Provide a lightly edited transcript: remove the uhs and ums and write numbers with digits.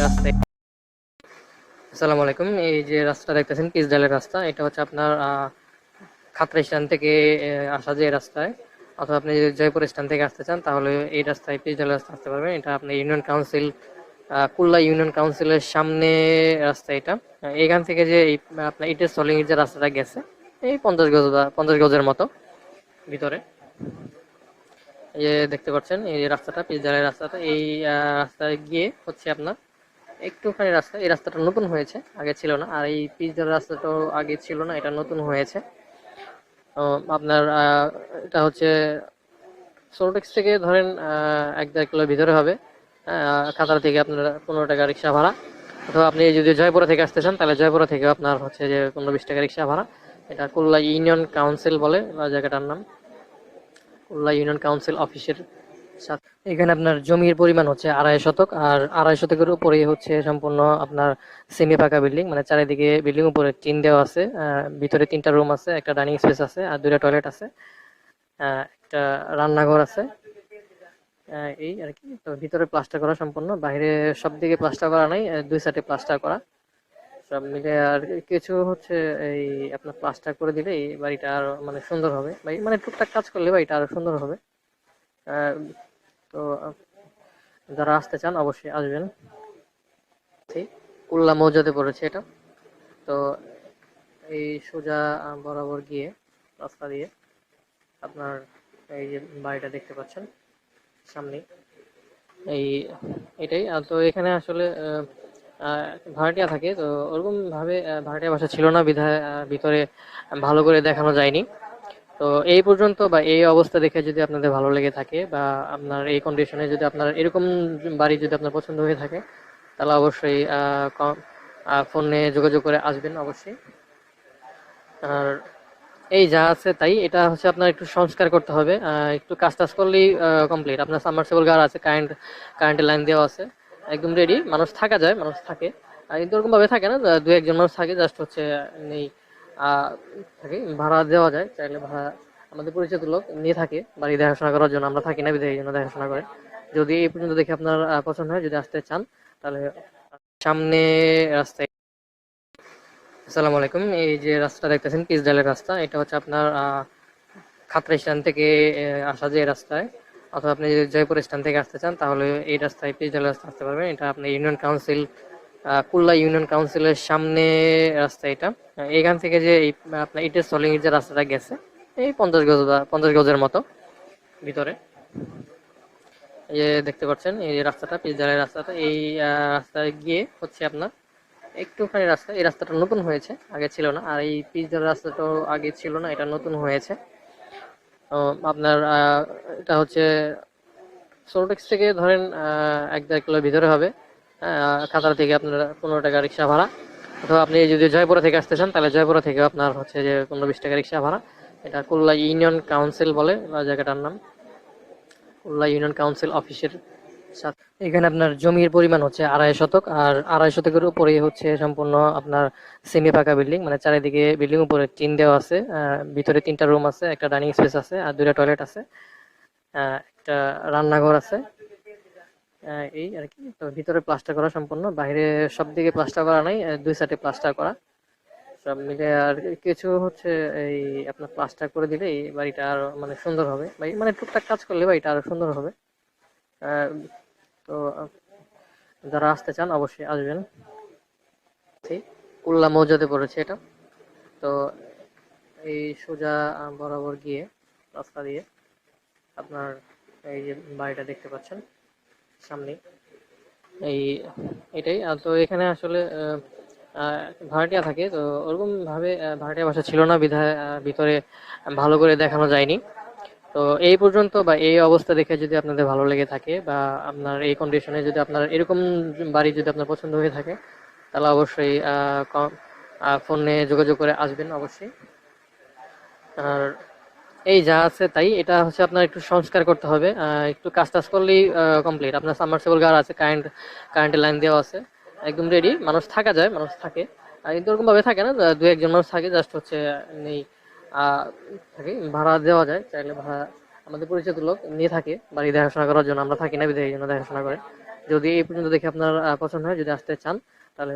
রাস্তায়। আসসালামু আলাইকুম। এই যে রাস্তা দেখতেছেন পিচঢালের রাস্তা, এটা হচ্ছে আপনার খাতড়া স্ট্যান্ড থেকে আসা যে রাস্তায়, অথবা আপনি যদি জয়পুর স্ট্যান্ড থেকে আসতে চান তাহলে এই রাস্তায় পিচঢালের রাস্তা আসতে পারবেন। এটা আপনার ইউনিয়ন কাউন্সিল, কুল্লা ইউনিয়ন কাউন্সিলের সামনে রাস্তা এটা। এখান থেকে যে এই আপনার ইটের সলিং যে রাস্তাটা গেছে, এই 50 গজ বা 50 গজের মতো ভিতরে। এই যে দেখতে পাচ্ছেন এই রাস্তাটা, পিচঢালের রাস্তাটা, এই রাস্তায় গিয়ে হচ্ছে আপনার একটুখানি রাস্তা। এই রাস্তাটা নতুন হয়েছে, আগে ছিল না। আর এই পিচঢালের রাস্তাটাও আগে ছিল না, এটা নতুন হয়েছে। তো আপনার এটা হচ্ছে সোলটেক্স থেকে ধরেন 1-1.5 কিলো ভিতরে হবে। খাতার থেকে আপনার 15 টাকা রিক্সা ভাড়া, অথবা আপনি যদি জয়পুরা থেকে আসতে চান তাহলে জয়পুরা থেকে আপনার হচ্ছে যে 15-20 টাকা রিক্সা ভাড়া। এটা কুল্লা ইউনিয়ন কাউন্সিল বলে জায়গাটার নাম, কুল্লা ইউনিয়ন কাউন্সিল অফিসের সাথে। এখানে আপনার জমির পরিমাণ হচ্ছে 2.5 শতক, আর 2.5 শতকের উপরে হচ্ছে সম্পূর্ণ আপনার সেমি পাকা বিল্ডিং, মানে চারিদিকে বিল্ডিং, উপরে টিন দেওয়া আছে। ভিতরে 3টা রুম আছে, একটা ডাইনিং স্পেস আছে, আর 2টা টয়লেট আছে, একটা রান্নাঘর আছে। এই আর কি। তো ভিতরে প্লাস্টার করা সম্পূর্ণ, বাইরে সব দিকে প্লাস্টার করা নাই, 2 সাইডে প্লাস্টার করা। সব মিলে আর কিছু হচ্ছে এই আপনার প্লাস্টার করে দিলে এই বাড়িটা আরো মানে সুন্দর হবে, মানে টুকটাক কাজ করলে বাড়িটা আরো সুন্দর হবে। আহ, তো যারা আসতে চান অবশ্যই আসবেন। ঠিক কুল্লা মৌজাতে পড়েছে এটা। তো এই সোজা বরাবর গিয়ে রাস্তা দিয়ে আপনার এই যে বাড়িটা দেখতে পাচ্ছেন সামনে, এই এটাই। তো এখানে আসলে ভাড়াটিয়া থাকে, তো ওরকম ভাবে ভাড়াটিয়া বাসা ছিল না বিধায় ভিতরে ভালো করে দেখানো যায়নি। তো এই পর্যন্ত বা এই অবস্থা দেখে যদি আপনাদের ভালো লেগে থাকে, বা আপনার এই কন্ডিশনে যদি আপনার এরকম বাড়ি যদি আপনার পছন্দ হয়ে থাকে, তাহলে অবশ্যই ফোনে যোগাযোগ করে আসবেন অবশ্যই। আর এই যা আছে তাই, এটা হচ্ছে আপনার একটু সংস্কার করতে হবে, একটু কাজ টাজ করলেই কমপ্লিট। আপনার সাবমার্সিবল গাড় আছে, কারেন্টের লাইন দেওয়া আছে, একদম রেডি। মানুষ থাকা যায়, মানুষ থাকে, কিন্তু ওরকম ভাবে থাকে না, 2-1 জন মানুষ থাকে, জাস্ট হচ্ছে নেই থাকে। ভাড়া দেওয়া যায় চাইলে, ভাড়া আমাদের পরিচিত লোক নিয়ে থাকে বাড়ি দেখাশোনা করার জন্য। আমরা থাকি না বিধায় এই জন্য দেখাশোনা করে। যদি এই পর্যন্ত দেখে আপনার পছন্দ হয়, যদি আসতে চান তাহলে সামনে রাস্তায়। আসসালামু আলাইকুম। এই যে রাস্তা দেখতেছেন পিচঢালের রাস্তা, এটা হচ্ছে আপনার খাতড়া স্ট্যান্ড থেকে আসা যে রাস্তায়, অথবা আপনি যদি জয়পুর স্ট্যান্ড থেকে আসতে চান তাহলে এই রাস্তায় পিচঢালের রাস্তা আসতে পারবেন। এটা আপনার ইউনিয়ন কাউন্সিল, কুল্লা ইউনিয়ন কাউন্সিলের সামনে রাস্তা এটা। এখান থেকে যে এই আপনার ইটের সলিং যে রাস্তাটা গেছে, এই 50 গজ বা 50 গজের মতো ভিতরে। এই যে দেখতে পাচ্ছেন এই রাস্তাটা, পিচঢালের রাস্তাটা, এই রাস্তায় গিয়ে হচ্ছে আপনার একটুখানি রাস্তা। এই রাস্তাটা নতুন হয়েছে, আগে ছিল না। আর এই পিচঢালের রাস্তাটাও আগে ছিল না, এটা নতুন হয়েছে। তো আপনার এটা হচ্ছে সোলটেক্স থেকে ধরেন 1-1.5 কিলো ভিতরে হবে। খাতড়া থেকে আপনার 15 টাকা রিক্সা ভাড়া, অথবা আপনি যদি জয়পুরা থেকে আসতে চান তাহলে জয়পুরা থেকে আপনার হচ্ছে যে 15-20 টাকা রিক্সা ভাড়া। এটা কুল্লা ইউনিয়ন কাউন্সিল বলে জায়গাটার নাম, কুল্লা ইউনিয়ন কাউন্সিল অফিসের সাথে। এখানে আপনার জমির পরিমাণ হচ্ছে 2.5 শতক, আর 2.5 শতকের উপরে হচ্ছে সম্পূর্ণ আপনার সেমি পাকা বিল্ডিং, মানে চারিদিকে বিল্ডিং, উপরে টিন দেওয়া আছে, ভিতরে 3টা রুম আছে, একটা ডাইনিং স্পেস আছে, আর 2টা টয়লেট আছে, একটা রান্নাঘর আছে। এই আর কি। তো ভিতরে প্লাস্টার করা সম্পূর্ণ, বাইরে সব দিকে প্লাস্টার করা নাই, 2 সাইডে প্লাস্টার করা। সব মিলে আর কিছু হচ্ছে এই আপনার প্লাস্টার করে দিলে এই বাড়িটা আরো মানে সুন্দর হবে, মানে টুকটাক কাজ করলে বাড়িটা আরো সুন্দর হবে। আহ, তো যারা আসতে চান অবশ্যই আসবেন। ঠিক কুল্লা মৌজাতে পড়েছে এটা। তো এই সোজা বরাবর গিয়ে রাস্তা দিয়ে আপনার এই যে বাড়িটা দেখতে পাচ্ছেন সামনে, এই এটাই। তো এখানে আসলে ভাড়াটিয়া থাকে, তো ওরকম ভাবে ভাড়াটিয়া বাসা ছিল না বিধায় ভিতরে ভালো করে দেখানো যায়নি। তো এই পর্যন্ত বা এই অবস্থা দেখে যদি আপনাদের ভালো লেগে থাকে, বা আপনার এই কন্ডিশনে যদি আপনার এরকম বাড়ি যদি আপনার পছন্দ হয়ে থাকে, তাহলে অবশ্যই ফোনে যোগাযোগ করে আসবেন অবশ্যই। আর এই যা আছে তাই, এটা হচ্ছে আপনার একটু সংস্কার করতে হবে, একটু কাজ টাজ করলেই কমপ্লিট। আপনার সাবমার্সিবল গাড় আছে, কারেন্টের লাইন দেওয়া আছে, একদম রেডি। মানুষ থাকা যায়, মানুষ থাকে, কিন্তু ওরকম ভাবে থাকে না, 2-1 জন মানুষ থাকে, জাস্ট হচ্ছে নেই থাকে। ভাড়া দেওয়া যায় চাইলে, ভাড়া আমাদের পরিচিত লোক নিয়ে থাকে বাড়ি দেখাশোনা করার জন্য। আমরা থাকি না বিধায় এই জন্য দেখাশোনা করে। যদি এই পর্যন্ত দেখে আপনার পছন্দ হয়, যদি আসতে চান, তাহলে